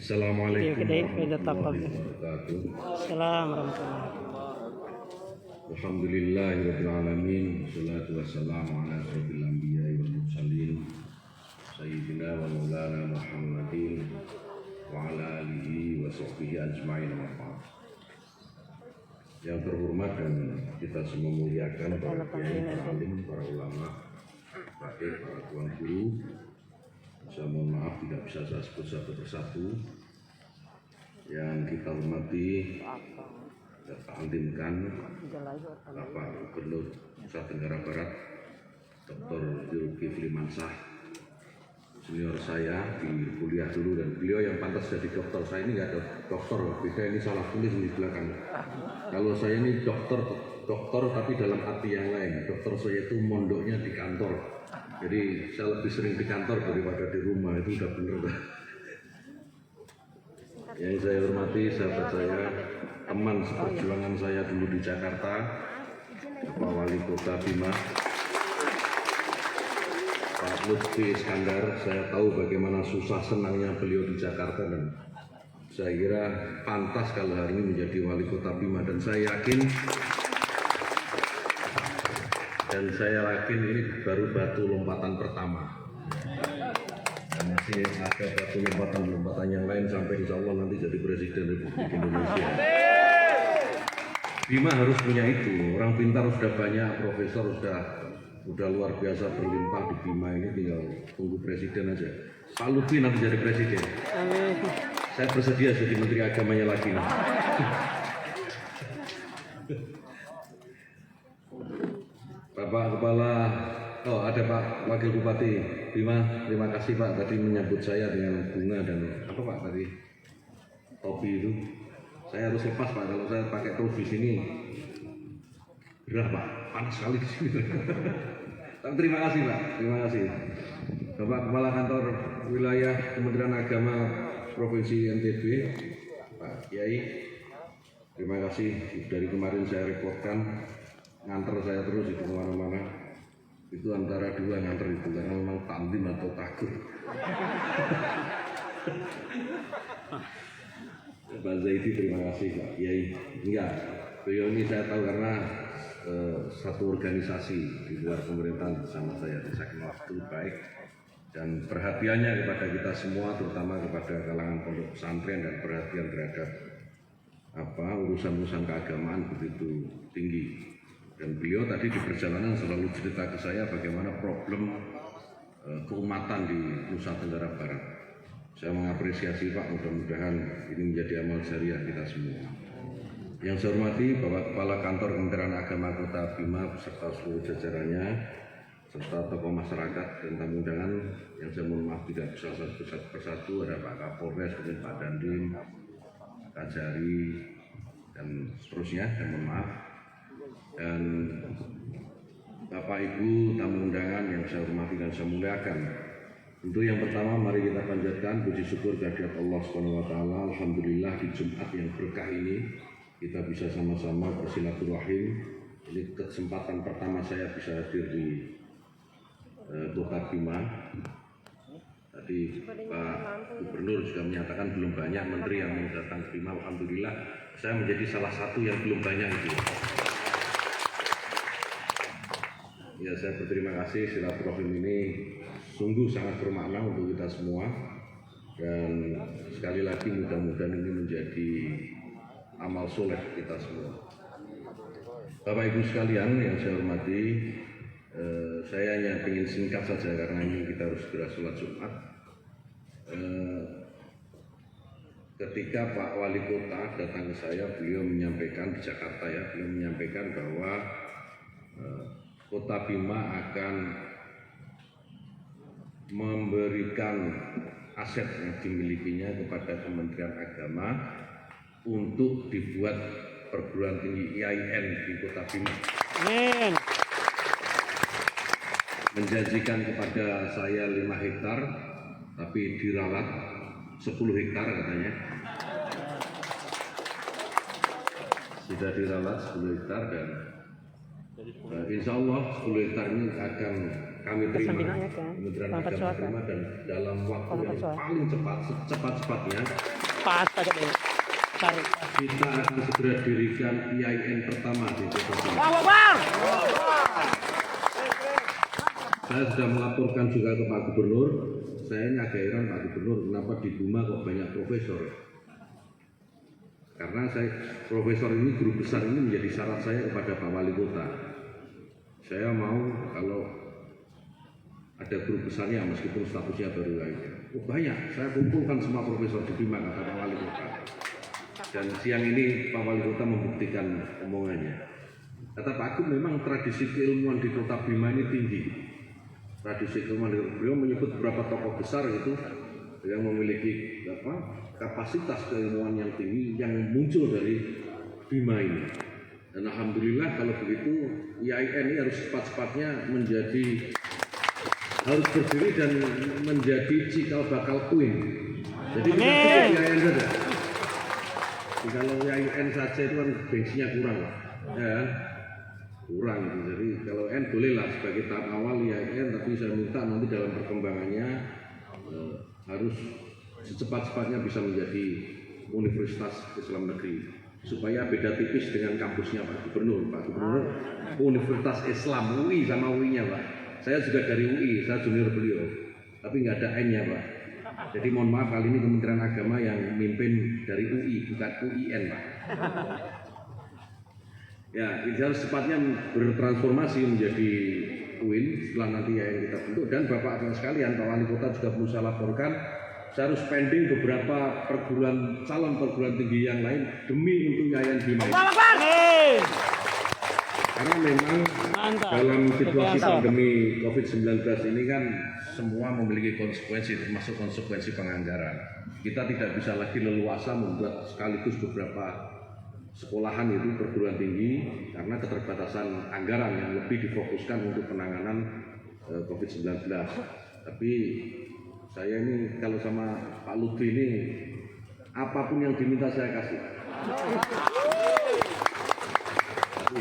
Assalamualaikum warahmatullahi wabarakatuh. Alhamdulillahirabbil alamin. Wassalatu wassalamu ala asyrofil anbiya'i wal mursalin sayyidina wa maulana Muhammadin wa ala alihi wa sahbihi ajma'in wa ba'd. Yang terhormat dan kita semua muliakan para kiai, para alim, para ulama, para tuan guru. Saya mohon maaf tidak bisa saya sebut satu persatu. Yang kita hormati Bapak Antimkan, Bapak Gubernur Nusa Tenggara Barat, Dr. Zulkifli Mansah, senior saya di kuliah dulu, dan beliau yang pantas jadi dokter. Saya ini nggak ada dokter, beda, ini salah tulis di belakang. Kalau saya ini dokter tapi dalam arti yang lain. Dokter saya itu mondoknya di kantor. Jadi saya lebih sering di kantor daripada di rumah, itu udah bener. Yang saya hormati sahabat saya, teman seperjuangan saya dulu di Jakarta, Pak Wali Kota Bima, Pak Lutfi Iskandar. Saya tahu bagaimana susah senangnya beliau di Jakarta, dan saya kira pantas kalau hari ini menjadi Wali Kota Bima, dan saya yakin ini baru batu lompatan pertama. Dan masih ada batu lompatan yang lain sampai insya Allah nanti jadi Presiden Republik Indonesia. Bima harus punya itu. Orang pintar sudah banyak, profesor sudah luar biasa berlimpah di Bima ini, tinggal tunggu presiden aja. Pak Lutfi nanti jadi presiden. Saya bersedia jadi menteri agamanya lagi. Bapak Kepala, ada Pak Wakil Bupati Bima, terima kasih Pak tadi menyambut saya dengan bunga dan apa Pak tadi, topi itu. Saya harus lepas Pak, kalau saya pakai topi di sini gerah Pak, panas sekali di sini. Tapi terima kasih Pak, terima kasih. Bapak Kepala Kantor Wilayah Kementerian Agama Provinsi NTB, Pak Kiai, terima kasih. Dari kemarin saya reportkan, nganter saya terus itu kemana-mana. Itu antara dua nganter itu, karena memang tandim atau takut. Pak Zaidi, terima kasih Pak Kiai. Enggak, beliau ini saya tahu karena satu organisasi di luar pemerintahan bersama saya di Saking Waktu Baik, dan perhatiannya kepada kita semua, terutama kepada kalangan pondok pesantren, dan perhatian terhadap urusan-urusan keagamaan begitu tinggi. Dan beliau tadi di perjalanan selalu cerita ke saya bagaimana problem keumatan di Nusa Tenggara Barat. Saya mengapresiasi Pak, mudah-mudahan ini menjadi amal jariah kita semua. Yang saya hormati Bapak Kepala Kantor Kementerian Agama Kota Bima beserta seluruh jajarannya, serta tokoh masyarakat dan tamu undangan yang saya mohon maaf tidak bisa satu persatu, ada Pak Kapolres, kemudian Pak Dandim, Kak Jari, dan seterusnya, saya mohon maaf. Dan Bapak Ibu tamu undangan yang saya hormati dan saya muliakan. Untuk yang pertama, mari kita panjatkan puji syukur kehadirat Allah SWT. Alhamdulillah di Jumat yang berkah ini kita bisa sama-sama bersilaturahim. Ini kesempatan pertama saya bisa hadir di Kota Bima. Tadi Pak Gubernur juga menyatakan belum banyak menteri yang mau datang ke Bima. Alhamdulillah saya menjadi salah satu yang belum banyak itu. Ya, saya berterima kasih. Silaturahim ini sungguh sangat bermakna untuk kita semua, dan sekali lagi mudah-mudahan ini menjadi amal soleh kita semua. Bapak Ibu sekalian yang saya hormati, saya hanya ingin singkat saja karena ini kita harus segera sholat Jumat. Ketika Pak Wali Kota datang ke saya, beliau menyampaikan di Jakarta beliau menyampaikan bahwa Kota Bima akan memberikan aset yang dimilikinya kepada Kementerian Agama untuk dibuat perguruan tinggi IAIN di Kota Bima. Amin. Menjanjikan kepada saya 5 hektar, tapi diralat 10 hektar katanya. Sudah diralat 10 hektar, dan insya Allah 10 hektar ini akan kami terima, Kementerian Agama terima, dan dalam waktu yang paling cepat, secepat-cepatnya kita akan segera dirikan IAIN pertama di Kota Bima. Saya sudah melaporkan juga ke Pak Gubernur. Saya ini agak heran Pak Gubernur, kenapa di Bima kok banyak profesor? Karena profesor ini, guru besar ini menjadi syarat saya kepada Pak Wali Kota. Saya mau kalau ada guru besarnya meskipun statusnya baru aja. Oh banyak, saya kumpulkan semua profesor di Bima kata Pak Wali Kota. Dan siang ini Pak Wali Kota membuktikan omongannya. Kata Pak Agung, memang tradisi keilmuan di Kota Bima ini tinggi. Tradisi keilmuan, beliau menyebut beberapa tokoh besar itu yang memiliki kapasitas keilmuan yang tinggi yang muncul dari Bima ini. Dan alhamdulillah kalau begitu IAIN ini harus cepat-cepatnya harus berdiri dan menjadi cikal bakal queen. Jadi kita cukup IAIN saja. Kalau IAIN saja itu kan bensinya kurang, ya kurang. Jadi kalau N bolehlah sebagai tahap awal IAIN, tapi saya minta nanti dalam perkembangannya harus secepat-cepatnya bisa menjadi Universitas Islam Negeri, supaya beda tipis dengan kampusnya Pak Gubernur. Pak Gubernur Universitas Islam, UI sama UI-nya Pak. Saya juga dari UI, saya junior beliau, tapi nggak ada N-nya Pak. Jadi mohon maaf, kali ini Kementerian Agama yang mimpin dari UI, bukan UIN Pak. Ya, kita harus cepatnya bertransformasi menjadi UIN setelah nanti yang kita bentuk. Dan Bapak sekalian, Pak Wali Kota juga perlu saya laporkan, saya harus pending beberapa calon perguruan tinggi yang lain demi untuk IAIN Bima ini. Karena memang dalam situasi pandemi COVID-19 ini kan semua memiliki konsekuensi, termasuk konsekuensi penganggaran. Kita tidak bisa lagi leluasa membuat sekaligus beberapa sekolahan itu perguruan tinggi karena keterbatasan anggaran yang lebih difokuskan untuk penanganan COVID-19. Tapi saya ini kalau sama Pak Lutfi ini apapun yang diminta saya kasih. Tapi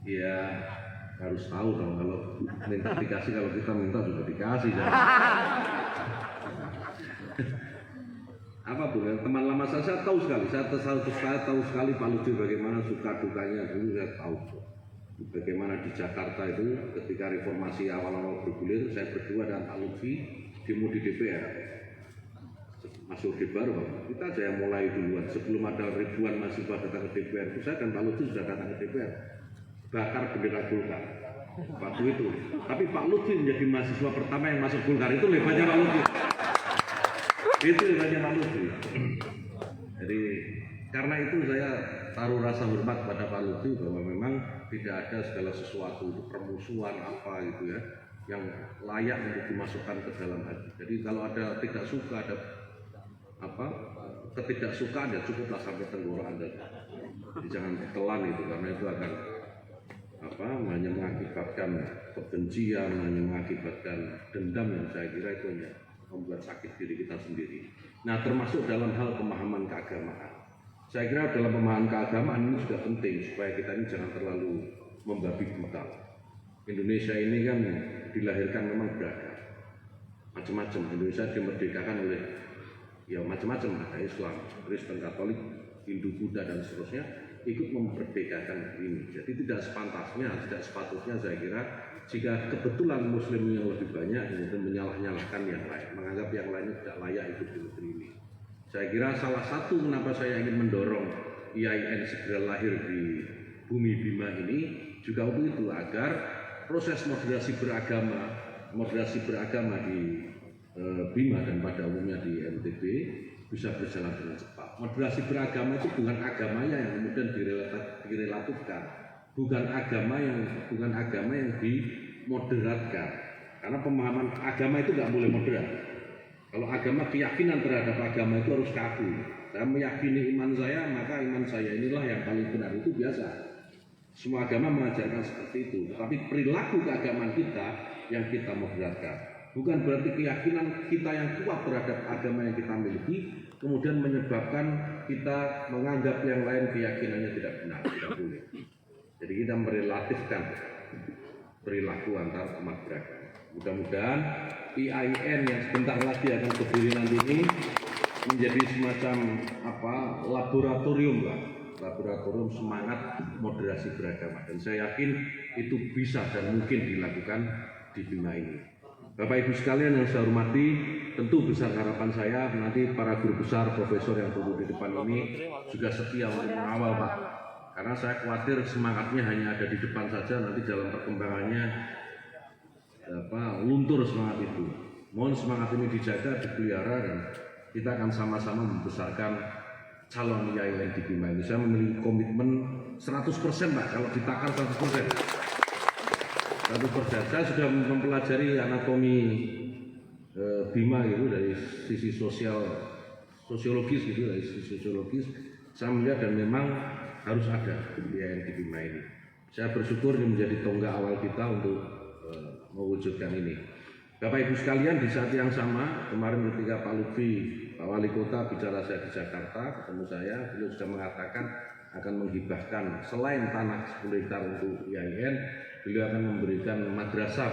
ya harus tahu dong, kalau minta dikasih, kalau kita minta juga dikasih. Apapun ya, teman lama saya tahu sekali, saya tahu sekali Pak Lutfi bagaimana suka dukanya dulu, saya tahu bagaimana di Jakarta itu ketika reformasi awal-awal bergulir, saya berdua dengan Pak Lutfi demo di DPR. Masuk di baru, kita aja yang mulai duluan, sebelum ada ribuan mahasiswa datang ke DPR itu, saya dan Pak Lutfi sudah datang ke DPR, bakar bendera Golkar waktu itu. Tapi Pak Lutfi menjadi mahasiswa pertama yang masuk Golkar, itu hebatnya Pak Lutfi. Itu hebatnya Pak Lutfi. Jadi karena itu saya taruh rasa hormat pada Pak Lutfi bahwa memang tidak ada segala sesuatu itu permusuhan apa gitu ya yang layak untuk dimasukkan ke dalam hati. Jadi kalau ada tidak suka, ada ketidaksukaan ya cukuplah sampai tenggorokan Anda. Jadi jangan telan itu, karena itu akan hanya mengakibatkan kebencian, hanya mengakibatkan dendam yang saya kira itu hanya membuat sakit diri kita sendiri. Nah, termasuk dalam hal pemahaman keagamaan. Saya kira dalam pemahaman keagamaan ini juga penting supaya kita ini jangan terlalu membabi buta. Indonesia ini kan dilahirkan memang beragam, macam-macam. Indonesia dimerdekakan oleh ya macam-macam, ada Islam, Kristen, Katolik, Hindu, Buddha dan seterusnya ikut memerdekakan ini. Jadi tidak sepantasnya, tidak sepatutnya saya kira jika kebetulan Muslim yang lebih banyak kemudian menyalah-nyalahkan yang lain, menganggap yang lainnya tidak layak hidup di negeri ini. Saya kira salah satu kenapa saya ingin mendorong IAIN segera lahir di bumi Bima ini juga untuk itu, agar proses moderasi beragama di Bima dan pada umumnya di NTB bisa berjalan dengan cepat. Moderasi beragama itu bukan agamanya yang kemudian direlatifkan, bukan agama yang dimoderatkan. Karena pemahaman agama itu nggak boleh moderat. Kalau agama, keyakinan terhadap agama itu harus kaku. Saya meyakini iman saya, maka iman saya inilah yang paling benar, itu biasa. Semua agama mengajarkan seperti itu. Tapi perilaku keagamaan kita yang kita moderatkan. Bukan berarti keyakinan kita yang kuat terhadap agama yang kita miliki kemudian menyebabkan kita menganggap yang lain keyakinannya tidak benar, tidak boleh. Jadi kita merelatifkan perilaku antar umat beragama. Mudah-mudahan IAIN yang sebentar lagi akan berdiri nanti ini menjadi semacam laboratorium semangat moderasi beragama, dan saya yakin itu bisa dan mungkin dilakukan di Bima ini. Bapak Ibu sekalian yang saya hormati, tentu besar harapan saya nanti para guru besar, profesor yang duduk di depan ini juga setia untuk mengawal, Pak. Karena saya khawatir semangatnya hanya ada di depan saja, nanti dalam perkembangannya luntur semangat itu. Mohon semangat ini dijaga, dipelihara, dan kita akan sama-sama membesarkan calon IAIN di Bima ini. Saya memiliki komitmen 100%, Pak, kalau ditakar 100%. Saya sudah mempelajari anatomi Bima gitu dari sisi sosiologis gitu, dari sisi sosiologis saya melihat dan memang harus ada IAIN di Bima ini. Saya bersyukur ini menjadi tonggak awal kita untuk mewujudkan ini. Bapak Ibu sekalian, di saat yang sama kemarin ketika Pak Lutfi, Pak Wali Kota bicara saya di Jakarta, ketemu saya, beliau sudah mengatakan akan menghibahkan selain tanah 10 hektar untuk IAIN, beliau akan memberikan madrasah,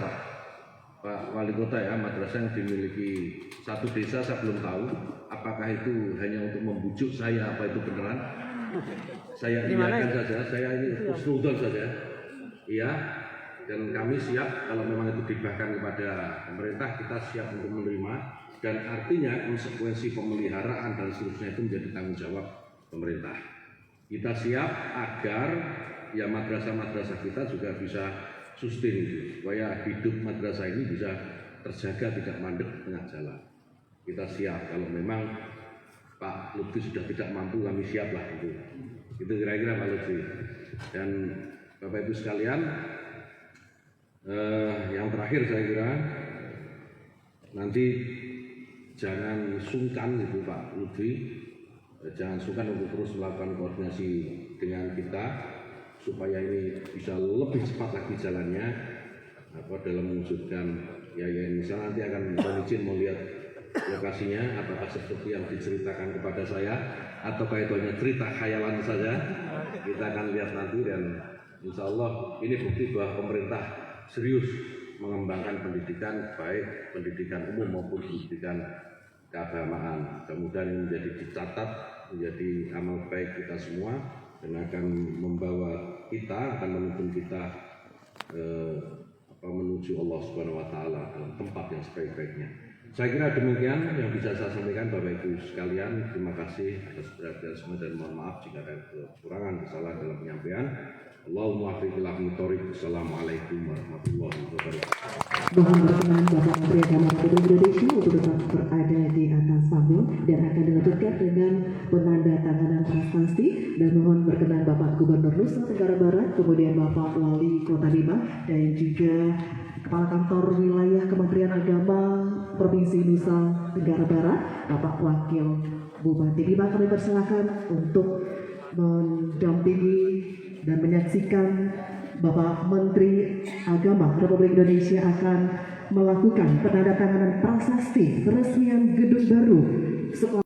Pak Wali Kota ya, madrasah yang dimiliki satu desa. Saya belum tahu apakah itu hanya untuk membujuk saya, apa itu beneran. Saya iyakan saja, saya ini husnudon saja. Iya, dan kami siap kalau memang itu dibahkan kepada pemerintah, kita siap untuk menerima, dan artinya konsekuensi pemeliharaan dan seterusnya itu menjadi tanggung jawab pemerintah. Kita siap agar ya madrasah-madrasah kita juga bisa sustain itu, supaya hidup madrasah ini bisa terjaga, tidak mandek di tengah jalan. Kita siap kalau memang Pak Lutfi sudah tidak mampu, kami siap lah itu. Itu kira-kira Pak Lutfi. Dan Bapak Ibu sekalian, yang terakhir saya kira nanti jangan sungkan itu Pak Lutfi, jangan sungkan untuk terus melakukan koordinasi dengan kita supaya ini bisa lebih cepat lagi jalannya dalam mewujudkan IAIN. Misalnya nanti akan izin melihat lokasinya, apakah seperti yang diceritakan kepada saya ataukah itu hanya cerita khayalan saja, kita akan lihat nanti. Dan insya Allah ini bukti bahwa pemerintah serius mengembangkan pendidikan, baik pendidikan umum maupun pendidikan keagamaan. Mudah-mudahan ini menjadi dicatat, menjadi amal baik kita semua, dan akan membawa kita, akan menuntun kita menuju Allah Subhanahu Wa Taala dalam tempat yang sebaik-baiknya. Saya kira demikian yang bisa saya sampaikan, Bapak Ibu sekalian. Terima kasih atas perhatian semua dan mohon maaf jika ada kekurangan, kesalahan dalam penyampaian. Allahumma fi ila mutorik. Assalamualaikum warahmatullahi wabarakatuh. Mohon berkenan Bapak Menteri Agama Republik Indonesia untuk tetap berada di atas panggung dan akan dilanjutkan dengan penandatanganan prasasti. Dan mohon berkenan Bapak Gubernur Nusa Tenggara Barat, kemudian Bapak Wali Kota Bima, dan juga Kepala Kantor Wilayah Kementerian Agama Provinsi Nusa Tenggara Barat, Bapak Wakil Bupati Bima, kami persilakan untuk mendampingi dan menyaksikan Bapak Menteri Agama Republik Indonesia akan melakukan penandatanganan prasasti peresmian gedung baru sekolah